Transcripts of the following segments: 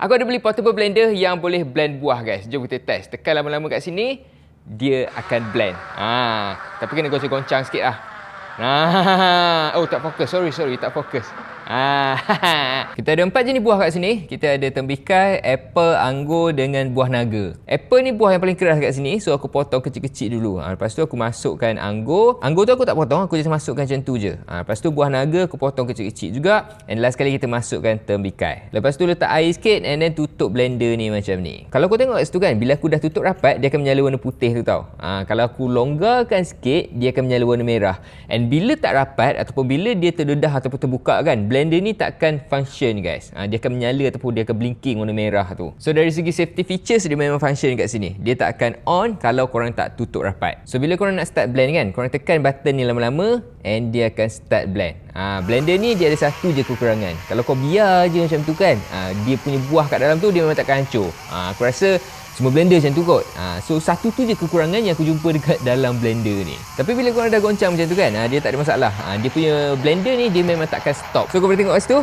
Aku ada beli portable blender yang boleh blend buah guys. Jom kita test. Tekan lama-lama kat sini, dia akan blend. Tapi kena goncang-goncang sikit lah. Oh tak fokus. Sorry tak fokus. Kita ada 4 jenis buah kat sini. Kita ada tembikai, apple, anggur dengan buah naga. Apple ni buah yang paling keras kat sini, so aku potong kecil-kecil dulu. Lepas tu aku masukkan anggur. Anggur tu aku tak potong, aku just masukkan macam tu je. Lepas tu buah naga aku potong kecil-kecil juga. And last kali kita masukkan tembikai. Lepas tu letak air sikit and then tutup blender ni macam ni. Kalau kau tengok kat situ kan, bila aku dah tutup rapat, dia akan menyala warna putih tu tau. Kalau aku longgarkan sikit, dia akan menyala warna merah. And bila tak rapat ataupun bila dia terdedah ataupun terbuka kan, blender ni takkan function guys. Dia akan menyala ataupun dia akan blinking warna merah tu. So dari segi safety features, dia memang function kat sini. Dia tak akan on kalau korang tak tutup rapat. So bila korang nak start blend kan, korang tekan button ni lama-lama and dia akan start blend. Blender ni dia ada satu je kekurangan. Kalau kau biar je macam tu kan, dia punya buah kat dalam tu dia memang takkan hancur. Aku rasa semua blender macam tu kot. So satu tu je kekurangan yang aku jumpa dekat dalam blender ni. Tapi bila korang dah goncang macam tu kan, dia tak ada masalah. Dia punya blender ni dia memang takkan stop. So kau boleh tengok kat situ,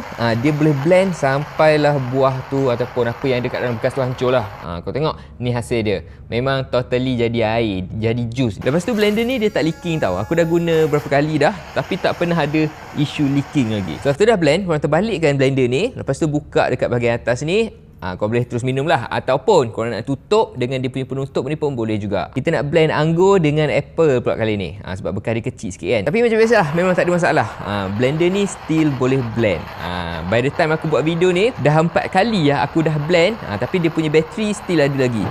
dia boleh blend sampailah buah tu ataupun apa yang ada kat dalam bekas tu hancur lah. Kau tengok ni hasil dia. Memang totally jadi air, jadi juice. Lepas tu blender ni dia tak leaking tau. Aku dah guna berapa kali dah, tapi tak pernah ada isu leaking lagi. So after dah blend, korang terbalikkan blender ni. Lepas tu buka dekat bahagian atas ni. Kau boleh terus minum lah. Ataupun korang nak tutup dengan dia punya penutup ni pun boleh juga. Kita nak blend anggur dengan apple pula kali ni. Sebab bekas dia kecil sikit kan. Tapi macam biasa lah, memang tak ada masalah. Blender ni still boleh blend. By the time aku buat video ni, dah 4 kali lah aku dah blend. Tapi dia punya bateri still ada lagi.